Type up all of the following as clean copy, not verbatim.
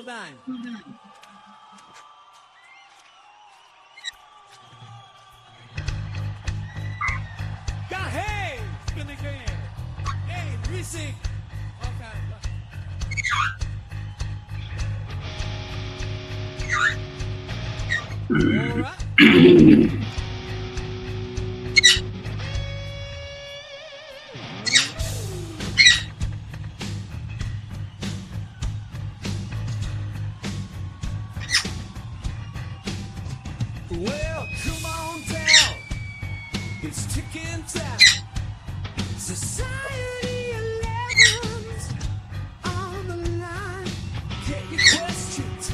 9. Got hey! Spinning again. Hey, Risik. Okay. All right. Well, come on down. It's ticking time. Society 11's on the line. Get your questions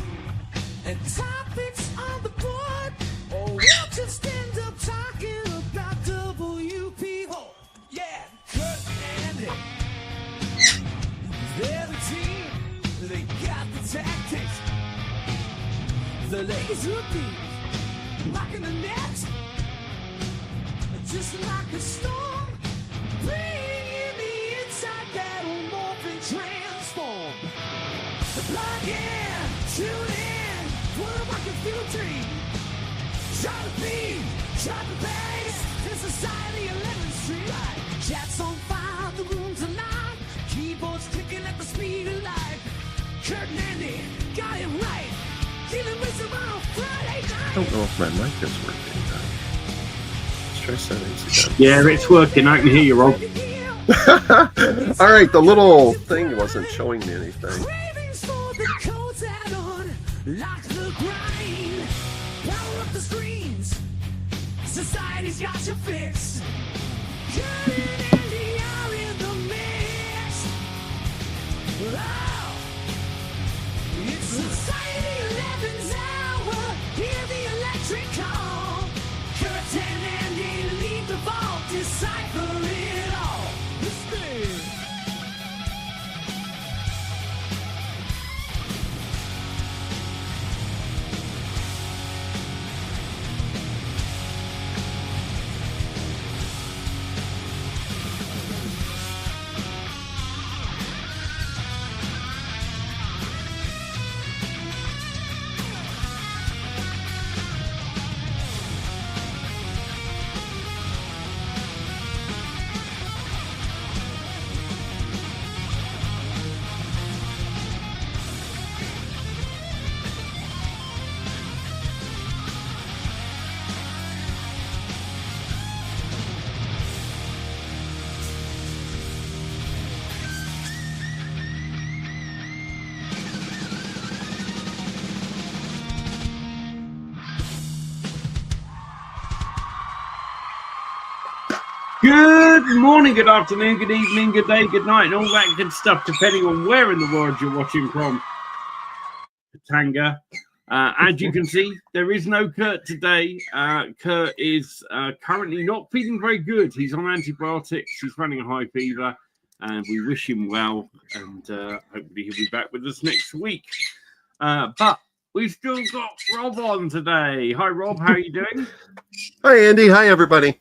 and topics on the board, or we'll just end up talking about WPO. Yeah, Kurt and Andy. They're the team. They got the tactics. The laser beams blocking the net, just like a storm, bringing the inside battle, morph and transform. Plug in, tune in, what a working future. Try to be, try to base, in Society 11th Street. Right. Chat's on fire, the room's alive, keyboards clicking at the speed of light. Kurt and Andy got it right. Dealing with some on Friday night. I don't know if my mic is working. Let's try settings again. Yeah, it's working. I can hear you, Rob. All right, the little thing wasn't showing me anything. Cravings for the codes add-on, lock the grind, power up the screens. Society's got you fixed. Kurt and Andy are in the mix. Oh, it's Society 11's hour. Hear the electric call. Kurt and Andy lead the vault, decipher it all. Listen. Good morning, good afternoon, good evening, good day, good night, and all that good stuff, depending on where in the world you're watching from. Tanga. As you can see, there is no Kurt today. Kurt is currently not feeling very good. He's on antibiotics. He's running a high fever, and we wish him well. And hopefully he'll be back with us next week. But we've still got Rob on today. Hi, Rob. How are you doing? Hi, Andy. Hi, everybody.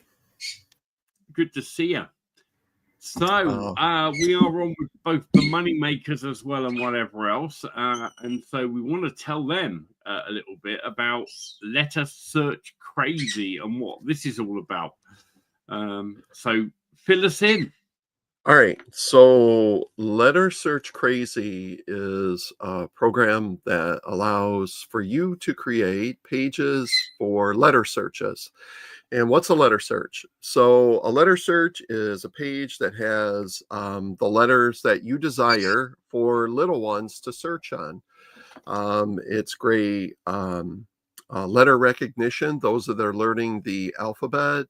Good to see you. So we are on with both the money makers as well and whatever else. And so we want to tell them a little bit about Letter Search Crazy and what this is all about. So fill us in. All right. So Letter Search Crazy is a program that allows for you to create pages for letter searches. And what's a letter search? So a letter search is a page that has the letters that you desire for little ones to search on. It's great letter recognition, those that are learning the alphabet.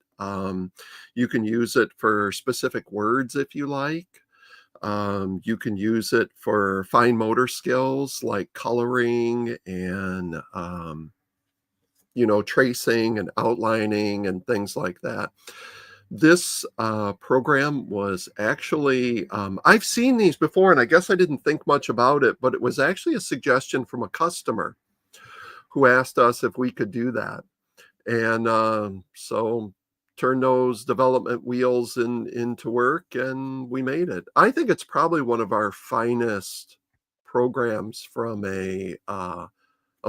You can use it for specific words if you like. You can use it for fine motor skills like coloring and tracing and outlining and things like that. This program was actually, I've seen these before, and I guess I didn't think much about it, but it was actually a suggestion from a customer who asked us if we could do that. And so turn those development wheels into work, and we made it. I think it's probably one of our finest programs from a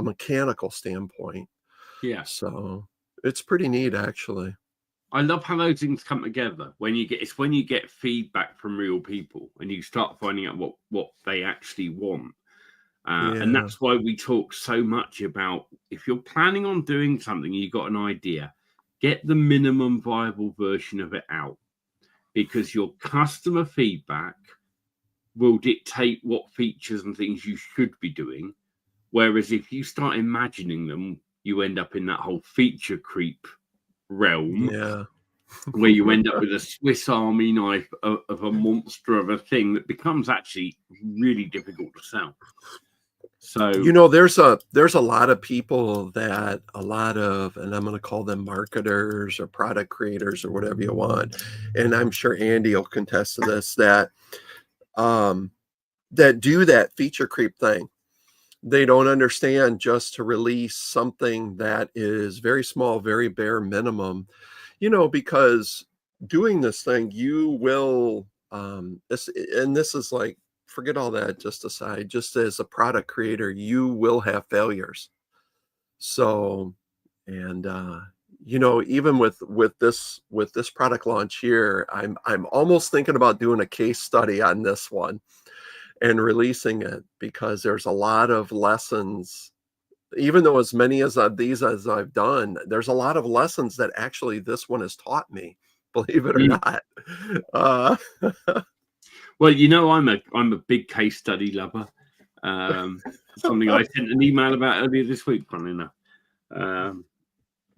mechanical standpoint. Yeah. So it's pretty neat, actually. I love how those things come together when you get feedback from real people and you start finding out what they actually want. And Yeah. that's why we talk so much about, if you're planning on doing something, you've got an idea, get the minimum viable version of it out, because your customer feedback will dictate what features and things you should be doing. Whereas if you start imagining them, you end up in that whole feature creep realm. Yeah. Where you end up with a Swiss Army knife of a monster of a thing that becomes actually really difficult to sell. So, you know, there's a lot of people that and I'm going to call them marketers or product creators or whatever you want. And I'm sure Andy will contest to this, that do that feature creep thing. They don't understand just to release something that is very small, very bare minimum, you know, because doing this thing, you will, this is like, forget all that just aside, just as a product creator, you will have failures. So, and, you know, even with this product launch here, I'm almost thinking about doing a case study on this one and releasing it, because there's a lot of lessons, even though as many as as I've done, there's a lot of lessons that actually this one has taught me, believe it or not. well, you know, I'm a big case study lover. Something I sent an email about earlier this week, funnily enough.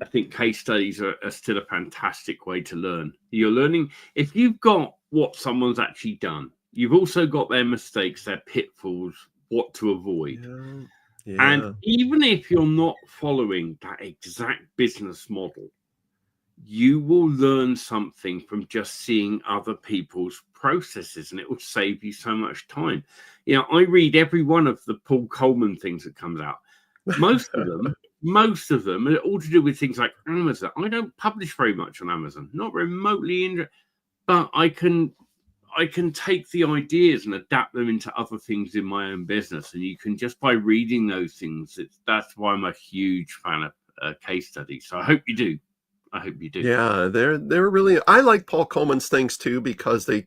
I think case studies are still a fantastic way to learn. You're learning, if you've got what someone's actually done, you've also got their mistakes, their pitfalls, what to avoid. Yeah. And even if you're not following that exact business model, you will learn something from just seeing other people's processes, and it will save you so much time. You know, I read every one of the Paul Coleman things that comes out. Most of them are all to do with things like Amazon. I don't publish very much on Amazon, not remotely interested, but I can take the ideas and adapt them into other things in my own business. And you can, just by reading those things, that's why I'm a huge fan of case studies. So I hope you do. Yeah, they're really, I like Paul Coleman's things too, because they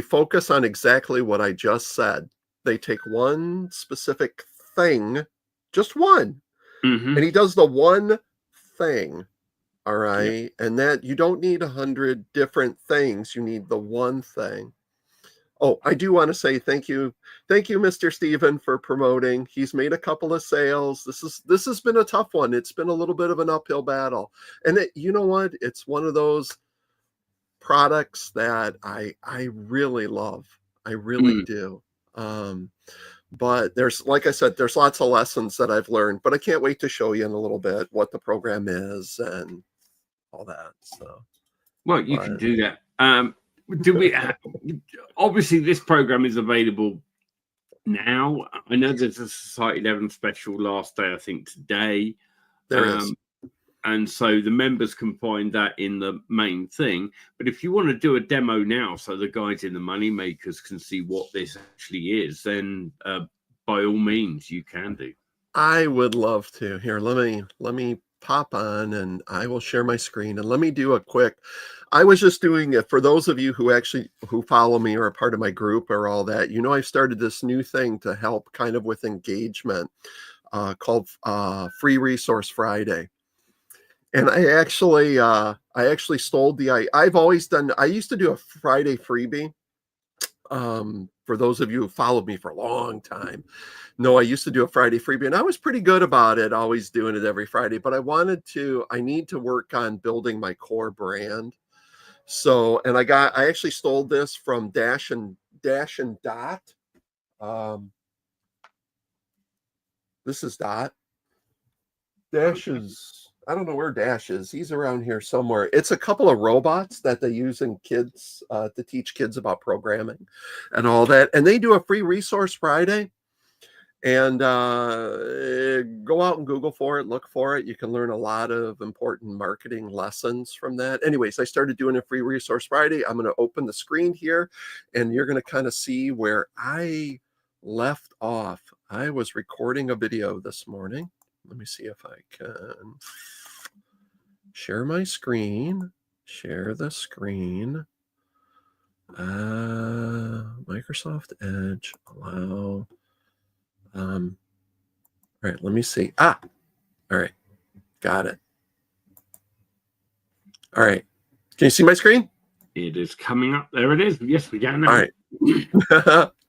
focus on exactly what I just said. They take one specific thing, just one, and he does the one thing. All right. Yeah. And that you don't need 100 different things. You need the one thing. Oh, I do want to say thank you. Thank you, Mr. Steven, for promoting. He's made a couple of sales. This has been a tough one. It's been a little bit of an uphill battle. And you know what? It's one of those products that I really love. I really do. But there's, like I said, there's lots of lessons that I've learned, but I can't wait to show you in a little bit what the program is and all that. So, well, you can do that. Do we? Obviously, this program is available now. I know there's a Society 11 special last day, I think today. There is. And so the members can find that in the main thing. But if you want to do a demo now, so the guys in the money makers can see what this actually is, then by all means, you can do. I would love to. Here, let me pop on, and I will share my screen, and let me do a quick. I was just doing it for those of you who follow me or are part of my group or all that. You know, I've started this new thing to help kind of with engagement called Free Resource Friday. And I actually stole I used to do a Friday freebie. For those of you who followed me for a long time, I used to do a Friday freebie, and I was pretty good about it, always doing it every Friday, but I need to work on building my core brand. So, and I actually stole this from Dash and Dot. This is Dot. Dash is, I don't know where Dash is. He's around here somewhere. It's a couple of robots that they use in kids to teach kids about programming and all that. And they do a Free Resource Friday. And go out and Google for it, look for it. You can learn a lot of important marketing lessons from that. Anyways, I started doing a free resource Friday. I'm going to open the screen here and you're going to kind of see where I left off. I was recording a video this morning. Let me see if I can share my screen, share the screen. Microsoft Edge, allow. All right, let me see. All right, got it. All right, can you see my screen? It is coming up. There it is. Yes, we can now. All right,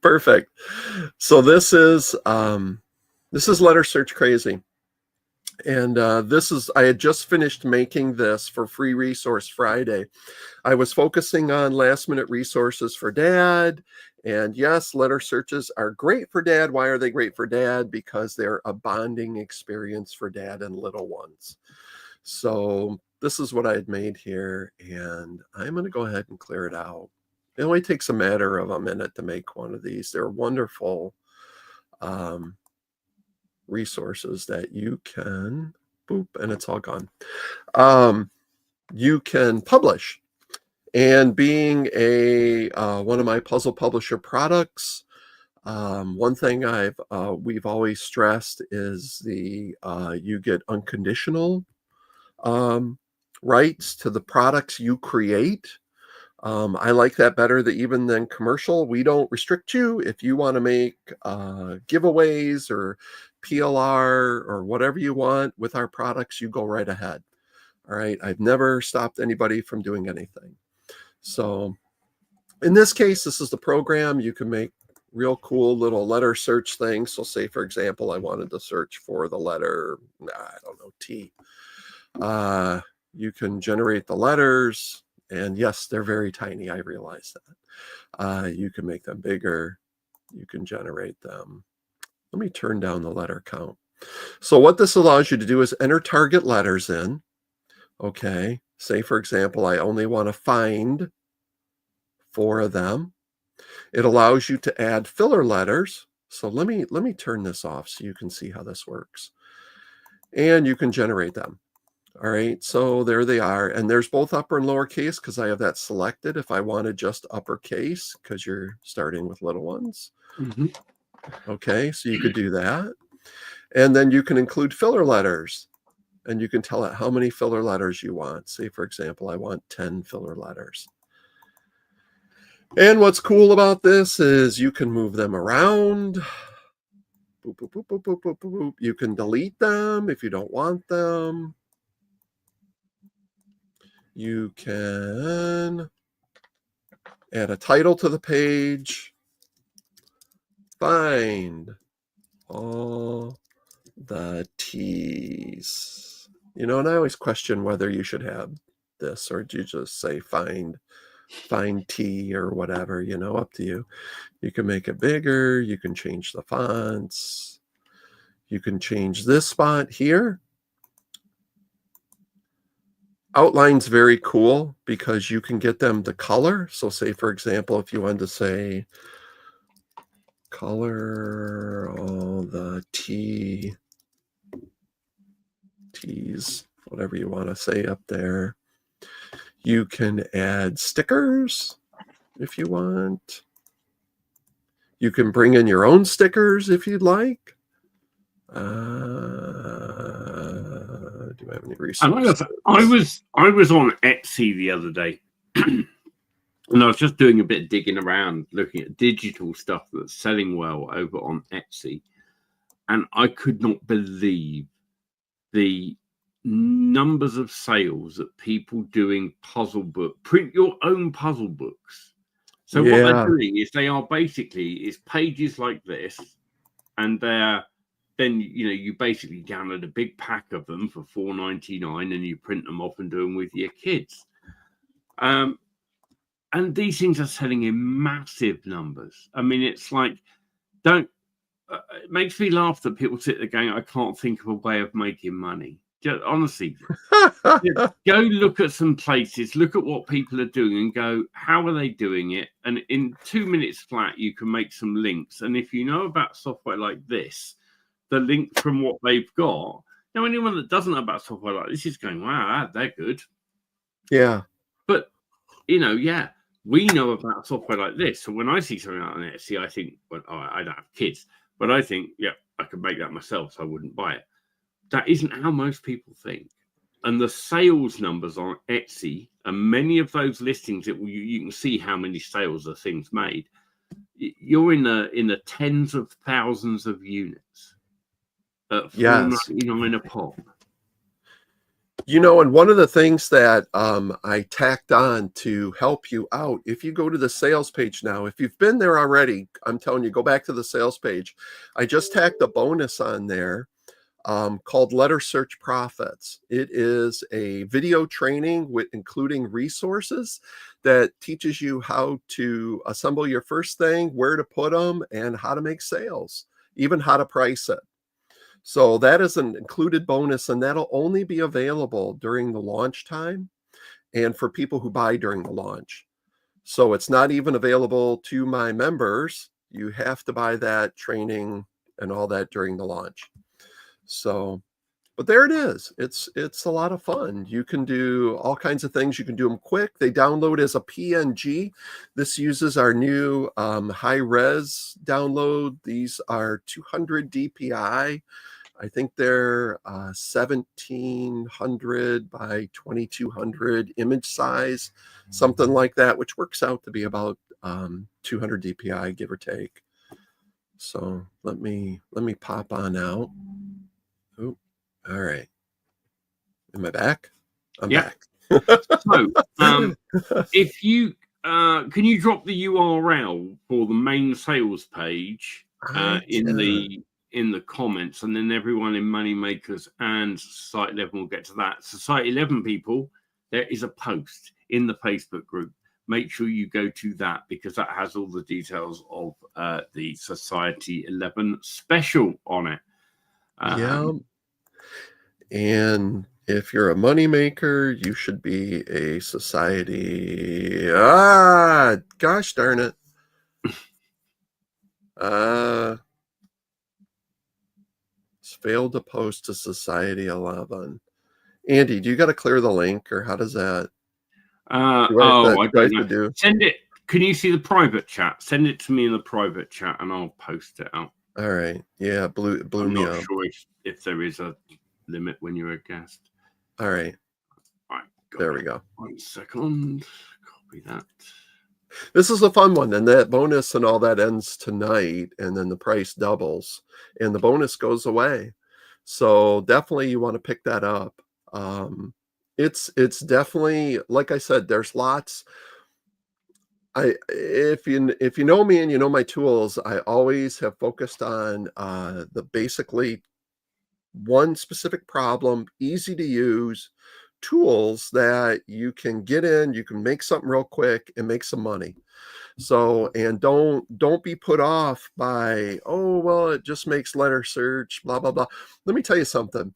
perfect. So this is Letter Search Crazy, and I had just finished making this for Free Resource Friday. I was focusing on last-minute resources for Dad. And yes, letter searches are great for Dad. Why are they great for Dad? Because they're a bonding experience for Dad and little ones. So this is what I had made here, and I'm going to go ahead and clear it out. It only takes a matter of a minute to make one of these. They're wonderful resources that you can, boop, and it's all gone. You can publish. And being one of my puzzle publisher products, one thing we've always stressed is you get unconditional rights to the products you create. I like that better even than commercial. We don't restrict you. If you want to make giveaways or PLR or whatever you want with our products, you go right ahead. All right. I've never stopped anybody from doing anything. So in this case, this is the program. You can make real cool little letter search things. So say, for example, I wanted to search for the letter, I don't know, T. You can generate the letters. And yes, they're very tiny. I realize that. You can make them bigger. You can generate them. Let me turn down the letter count. So what this allows you to do is enter target letters in. Okay. Say, for example, I only want to find 4 of them. It allows you to add filler letters. So let me turn this off so you can see how this works. And you can generate them. All right, so there they are. And there's both upper and lowercase because I have that selected if I wanted just uppercase because you're starting with little ones. Mm-hmm. Okay, so you could do that. And then you can include filler letters. And you can tell it how many filler letters you want. Say, for example, I want 10 filler letters. And what's cool about this is you can move them around. Boop, boop, boop, boop, boop, boop, boop. You can delete them if you don't want them. You can add a title to the page. Find all the T's. You know, and I always question whether you should have this or do you just say find T or whatever, you know, up to you. You can make it bigger. You can change the fonts. You can change this spot here. Outline's very cool because you can get them to color. So say, for example, if you wanted to say color all the T's, whatever you want to say up there. You can add stickers if you want. You can bring in your own stickers if you'd like. Do I have any resources? I was on Etsy the other day, and I was just doing a bit of digging around, looking at digital stuff that's selling well over on Etsy, and I could not believe the numbers of sales that people doing print your own puzzle books. So what they're doing is they are basically it's pages like this, and then you basically download a big pack of them for $4.99 and you print them off and do them with your kids. And these things are selling in massive numbers. I mean, it's like it makes me laugh that people sit there going, I can't think of a way of making money. Just, honestly, go look at some places, look at what people are doing and go, how are they doing it? And in 2 minutes flat, you can make some links. And if you know about software like this, the link from what they've got, now anyone that doesn't know about software like this is going, wow, they're good. Yeah. But, you know, yeah, we know about software like this. So when I see something like on Etsy, I think, well, oh, I don't have kids, but I think, yeah, I could make that myself, so I wouldn't buy it. That isn't how most people think. And the sales numbers on Etsy, and many of those listings, you can see how many sales the thing's made. You're in the tens of thousands of units at $4.99 a pop. You know, and one of the things that I tacked on to help you out, if you go to the sales page now, if you've been there already, I'm telling you, go back to the sales page. I just tacked a bonus on there called Letter Search Profits. It is a video training with including resources that teaches you how to assemble your first thing, where to put them, and how to make sales, even how to price it. So that is an included bonus, and that'll only be available during the launch time and for people who buy during the launch. So it's not even available to my members. You have to buy that training and all that during the launch. So, but there it is. It's a lot of fun. You can do all kinds of things. You can do them quick. They download as a PNG. This uses our new high res download. These are 200 DPI. I think they're 1700 by 2200 image size, something like that, which works out to be about 200 DPI, give or take. So let me pop on out. Oh, all right. Am I back? I'm back. So if you can you drop the URL for the main sales page in the comments, and then everyone in Moneymakers and Society 11 will get to that. Society 11 people, there is a post in the Facebook group. Make sure you go to that because that has all the details of the Society 11 special on it. Yeah. And if you're a moneymaker, you should be a society. Gosh darn it. Failed to post to Society 11. Andy, do you got to clear the link, or how does that? I don't know. Send it. Can you see the private chat? Send it to me in the private chat, and I'll post it out. All right. Yeah, blew me up. I'm not sure if there is a limit when you're a guest. All right. There we go. 1 second. Copy that. This is a fun one, and that bonus and all that ends tonight, and then the price doubles, and the bonus goes away. So definitely you want to pick that up. It's definitely, like I said, there's lots. If you know me and you know my tools, I always have focused on the basically one specific problem, easy to use tools that you can get in, you can make something real quick and make some money. So, and don't be put off by, oh, well, it just makes letter search, blah, blah, blah. Let me tell you something.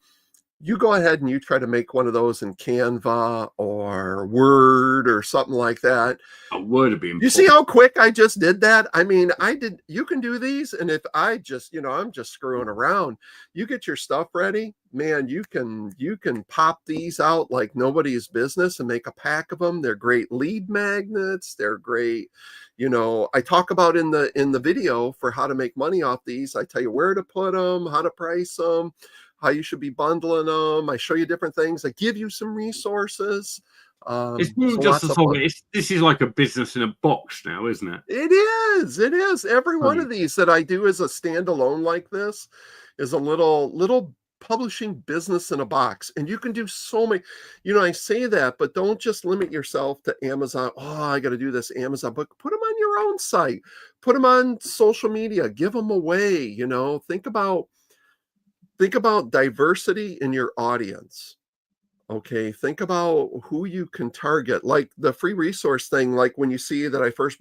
You go ahead and you try to make one of those in Canva or Word or something like that. A Word would be important. You see how quick I just did that? I mean, you can do these. And if I just, I'm just screwing around, you get your stuff ready, man, you can pop these out like nobody's business and make a pack of them. They're great lead magnets. They're great. I talk about in the video for how to make money off these. I tell you where to put them, how to price them, how you should be bundling them. I show you different things. I give you some resources. It's more just a software. This is like a business in a box now, isn't it? It is. Every one of these that I do as a standalone like this is a little publishing business in a box. And you can do so many, I say that, but don't just limit yourself to Amazon. Oh, I got to do this Amazon book. Put them on your own site. Put them on social media. Give them away. Think about diversity in your audience. Okay, think about who you can target, like the free resource thing. Like when you see that I first